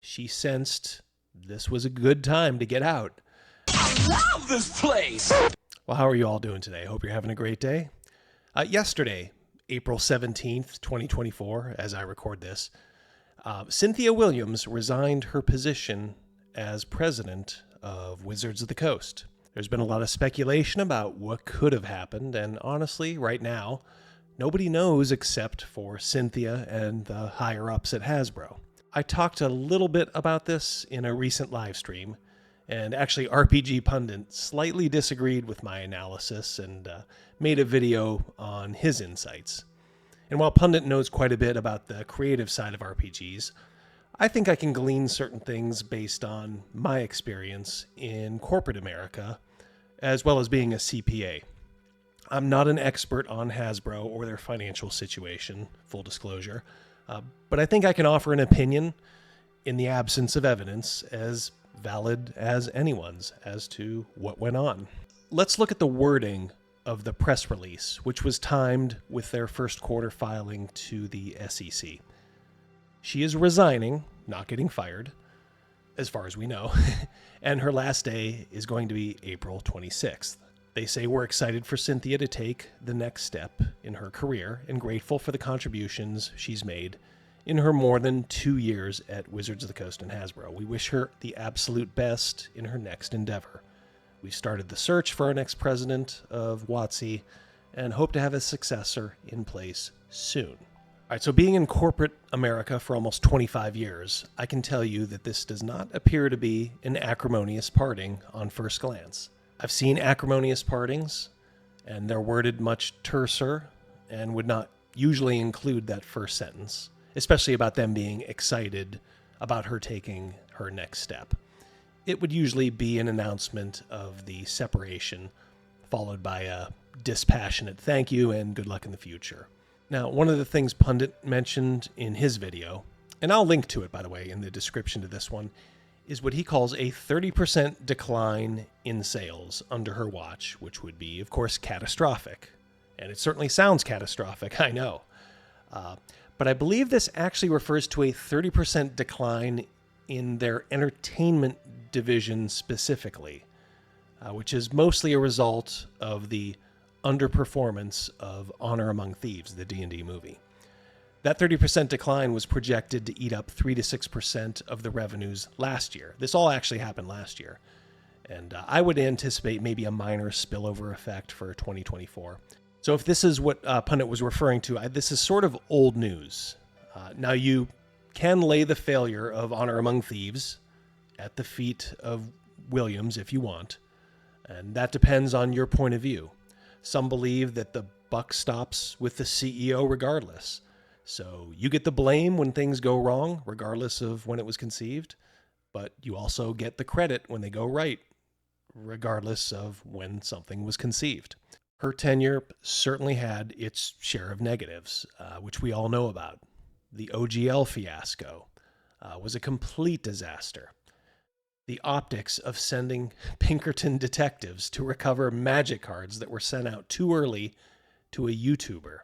she sensed this was a good time to get out. I love this place! Well, how are you all doing today? Hope you're having a great day. Yesterday, April 17th, 2024, as I record this, Cynthia Williams resigned her position as president of Wizards of the Coast. There's been a lot of speculation about what could have happened, and honestly, right now, nobody knows except for Cynthia and the higher-ups at Hasbro. I talked a little bit about this in a recent live stream, and actually RPG Pundit slightly disagreed with my analysis and made a video on his insights. And while Pundit knows quite a bit about the creative side of RPGs, I think I can glean certain things based on my experience in corporate America, as well as being a CPA. I'm not an expert on Hasbro or their financial situation, full disclosure, but I think I can offer an opinion in the absence of evidence as valid as anyone's as to what went on. Let's look at the wording of the press release, which was timed with their first quarter filing to the SEC. She is resigning, not getting fired, as far as we know, and her last day is going to be April 26th. They say we're excited for Cynthia to take the next step in her career and grateful for the contributions she's made in her more than 2 years at Wizards of the Coast and Hasbro. We wish her the absolute best in her next endeavor. We started the search for our next president of WotC and hope to have a successor in place soon. All right, so being in corporate America for almost 25 years, I can tell you that this does not appear to be an acrimonious parting on first glance. I've seen acrimonious partings, and they're worded much terser and would not usually include that first sentence, especially about them being excited about her taking her next step. It would usually be an announcement of the separation, followed by a dispassionate thank you and good luck in the future. Now, one of the things Pundit mentioned in his video, and I'll link to it, by the way, in the description to this one, is what he calls a 30% decline in sales under her watch, which would be, of course, catastrophic. And it certainly sounds catastrophic, I know. But I believe this actually refers to a 30% decline in their entertainment division specifically, which is mostly a result of the underperformance of Honor Among Thieves, the D&D movie. That 30% decline was projected to eat up 3 to 6% of the revenues last year. This all actually happened last year. And I would anticipate maybe a minor spillover effect for 2024. So if this is what Pundit was referring to, this is sort of old news. Now you can lay the failure of Honor Among Thieves at the feet of Williams if you want, and that depends on your point of view. Some believe that the buck stops with the CEO regardless. So you get the blame when things go wrong, regardless of when it was conceived, but you also get the credit when they go right, regardless of when something was conceived. Her tenure certainly had its share of negatives, which we all know about. The OGL fiasco was a complete disaster. The optics of sending Pinkerton detectives to recover magic cards that were sent out too early to a YouTuber.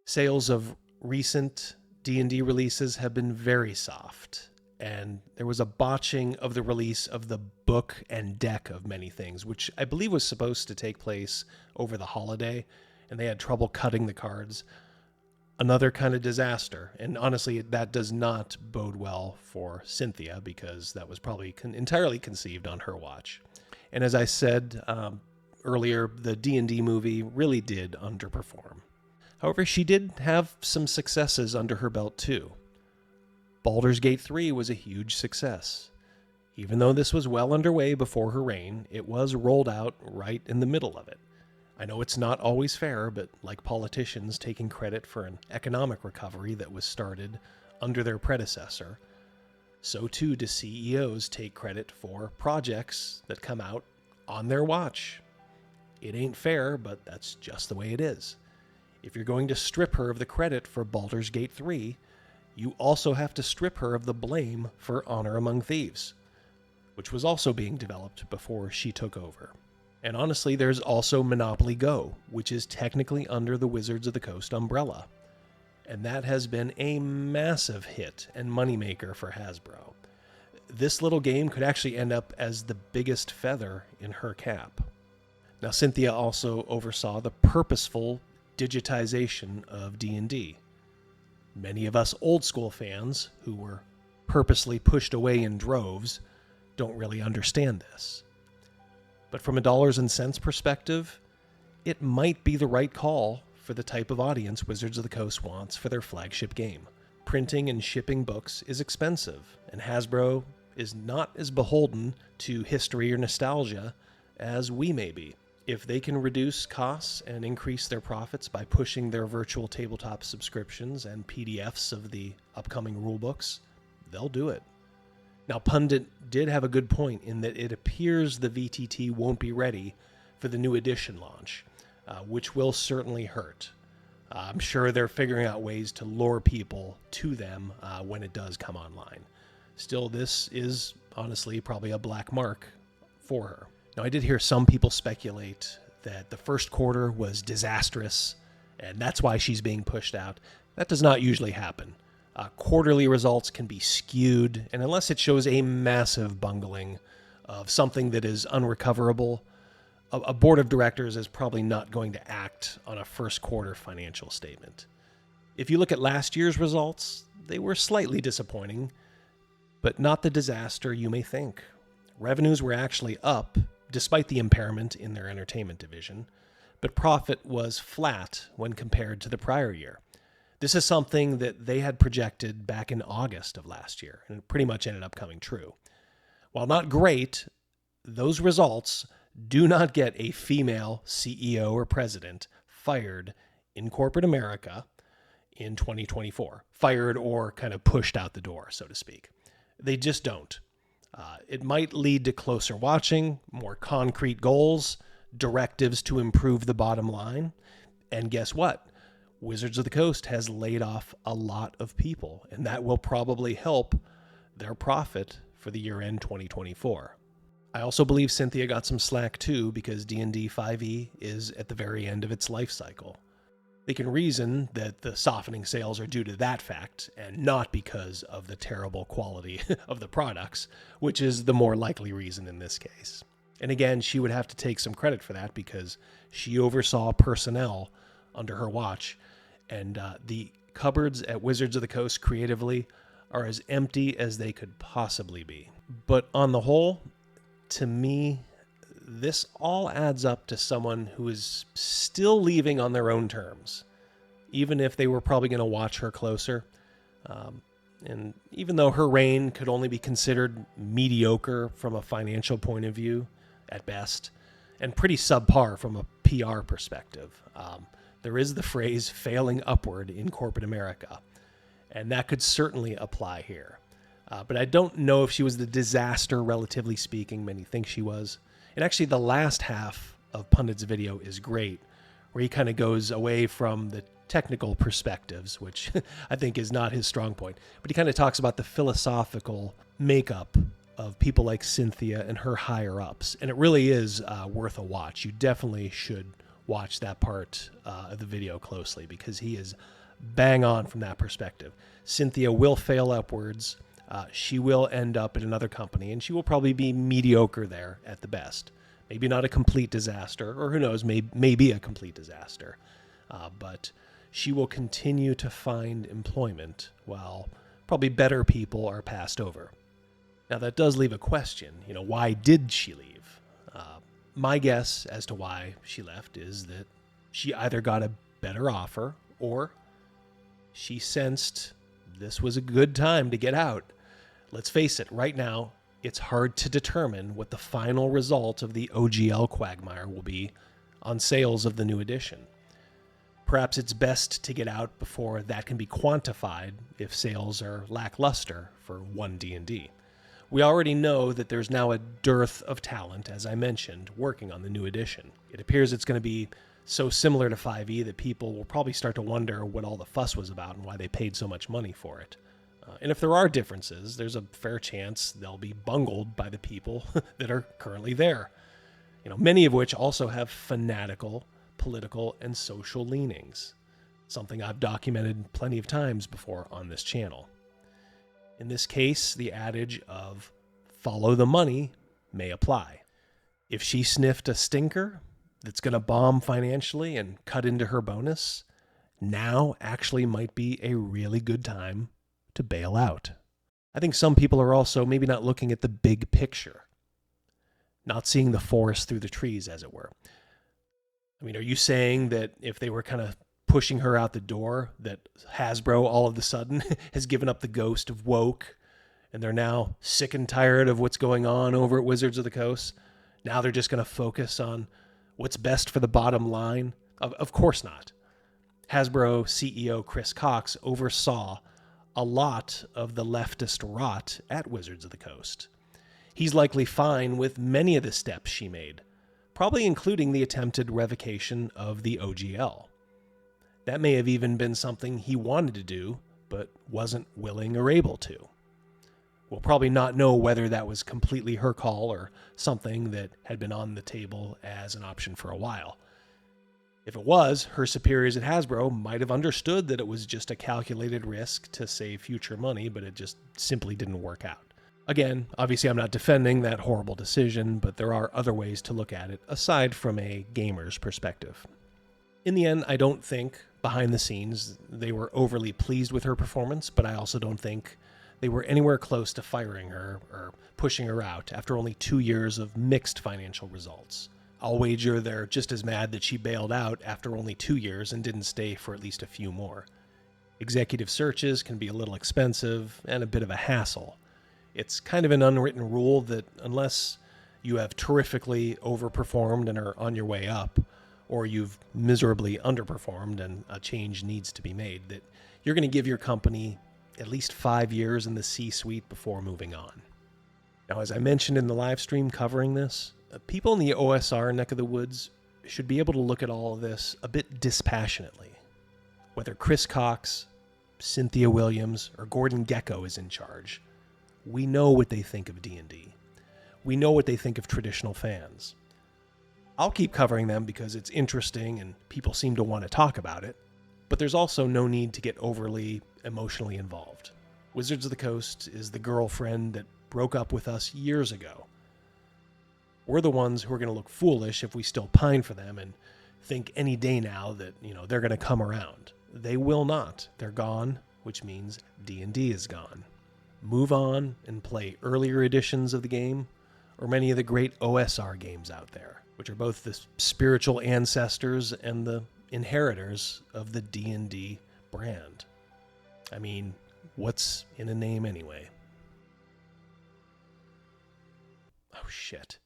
Sales of recent D&D releases have been very soft, and there was a botching of the release of the book and deck of many things, which I believe was supposed to take place over the holiday, and they had trouble cutting the cards. Another kind of disaster, and honestly, that does not bode well for Cynthia, because that was probably entirely conceived on her watch. And as I said earlier, the D&D movie really did underperform. However, she did have some successes under her belt too. Baldur's Gate 3 was a huge success. Even though this was well underway before her reign, it was rolled out right in the middle of it. I know it's not always fair, but like politicians taking credit for an economic recovery that was started under their predecessor, so too do CEOs take credit for projects that come out on their watch. It ain't fair, but that's just the way it is. If you're going to strip her of the credit for Baldur's Gate 3, you also have to strip her of the blame for Honor Among Thieves, which was also being developed before she took over. And honestly, there's also Monopoly Go, which is technically under the Wizards of the Coast umbrella. And that has been a massive hit and moneymaker for Hasbro. this little game could actually end up as the biggest feather in her cap. Now, Cynthia also oversaw the purposeful digitization of D&D. Many of us old school fans who were purposely pushed away in droves don't really understand this. But from a dollars and cents perspective, it might be the right call for the type of audience Wizards of the Coast wants for their flagship game. Printing and shipping books is expensive, and Hasbro is not as beholden to history or nostalgia as we may be. If they can reduce costs and increase their profits by pushing their virtual tabletop subscriptions and PDFs of the upcoming rulebooks, they'll do it. Now, Pundit did have a good point in that it appears the VTT won't be ready for the new edition launch, which will certainly hurt. I'm sure they're figuring out ways to lure people to them when it does come online. Still, this is honestly probably a black mark for her. Now, I did hear some people speculate that the first quarter was disastrous, and that's why she's being pushed out. That does not usually happen. Quarterly results can be skewed, and unless it shows a massive bungling of something that is unrecoverable, a board of directors is probably not going to act on a first quarter financial statement. If you look at last year's results, they were slightly disappointing, but not the disaster you may think. Revenues were actually up, despite the impairment in their entertainment division, but profit was flat when compared to the prior year. This is something that they had projected back in August of last year, and it pretty much ended up coming true. While not great, those results do not get a female CEO or president fired in corporate America in 2024. Fired or kind of pushed out the door, so to speak. They just don't. It might lead to closer watching, more concrete goals, directives to improve the bottom line. And guess what? Wizards of the Coast has laid off a lot of people, and that will probably help their profit for the year-end 2024. I also believe Cynthia got some slack too because D&D 5e is at the very end of its life cycle. They can reason that the softening sales are due to that fact and not because of the terrible quality of the products, which is the more likely reason in this case. And again, she would have to take some credit for that because she oversaw personnel under her watch, and the cupboards at Wizards of the Coast creatively are as empty as they could possibly be. But on the whole, to me, this all adds up to someone who is still leaving on their own terms, even if they were probably going to watch her closer. And even though her reign could only be considered mediocre from a financial point of view at best, and pretty subpar from a PR perspective, there is the phrase failing upward in corporate America, and that could certainly apply here. But I don't know if she was the disaster, relatively speaking, many think she was. And actually, the last half of Pundit's video is great, where he kind of goes away from the technical perspectives, which I think is not his strong point. But he kind of talks about the philosophical makeup of people like Cynthia and her higher-ups. And it really is worth a watch. You definitely should watch that part of the video closely because he is bang on from that perspective. Cynthia will fail upwards. She will end up at another company, and she will probably be mediocre there at the best. Maybe not a complete disaster, or who knows, may be a complete disaster. But she will continue to find employment while probably better people are passed over. Now, that does leave a question. Why did she leave? My guess as to why she left is that she either got a better offer or she sensed this was a good time to get out. Let's face it, right now, it's hard to determine what the final result of the OGL quagmire will be on sales of the new edition. Perhaps it's best to get out before that can be quantified if sales are lackluster for one D&D. We already know that there's now a dearth of talent, as I mentioned, working on the new edition. It appears it's going to be so similar to 5e that people will probably start to wonder what all the fuss was about and why they paid so much money for it. And if there are differences, there's a fair chance they'll be bungled by the people that are currently there. Many of which also have fanatical, political, and social leanings, something I've documented plenty of times before on this channel. In this case, the adage of follow the money may apply. If she sniffed a stinker that's going to bomb financially and cut into her bonus, now actually might be a really good time to bail out. I think some people are also maybe not looking at the big picture, not seeing the forest through the trees, as it were. I mean, are you saying that if they were kind of pushing her out the door, that Hasbro all of a sudden has given up the ghost of WotC, and they're now sick and tired of what's going on over at Wizards of the Coast? Now they're just going to focus on what's best for the bottom line? Of course not. Hasbro CEO Chris Cox oversaw a lot of the leftist rot at Wizards of the Coast. He's likely fine with many of the steps she made, probably including the attempted revocation of the OGL. That may have even been something he wanted to do, but wasn't willing or able to. We'll probably not know whether that was completely her call or something that had been on the table as an option for a while. If it was, her superiors at Hasbro might have understood that it was just a calculated risk to save future money, but it just simply didn't work out. Again, obviously I'm not defending that horrible decision, but there are other ways to look at it aside from a gamer's perspective. In the end, I don't think, behind the scenes, they were overly pleased with her performance, but I also don't think they were anywhere close to firing her or pushing her out after only 2 years of mixed financial results. I'll wager they're just as mad that she bailed out after only 2 years and didn't stay for at least a few more. Executive searches can be a little expensive and a bit of a hassle. It's kind of an unwritten rule that unless you have terrifically overperformed and are on your way up, or you've miserably underperformed and a change needs to be made, that you're going to give your company at least 5 years in the C-suite before moving on. Now, as I mentioned in the live stream covering this, people in the OSR neck of the woods should be able to look at all of this a bit dispassionately. Whether Chris Cox, Cynthia Williams, or Gordon Gekko is in charge, we know what they think of D&D. We know what they think of traditional fans. I'll keep covering them because it's interesting and people seem to want to talk about it, but there's also no need to get overly emotionally involved. Wizards of the Coast is the girlfriend that broke up with us years ago. We're the ones who are going to look foolish if we still pine for them and think any day now that, they're going to come around. They will not. They're gone, which means D&D is gone. Move on and play earlier editions of the game or many of the great OSR games out there, which are both the spiritual ancestors and the inheritors of the D&D brand. I mean, what's in a name anyway? Oh, shit.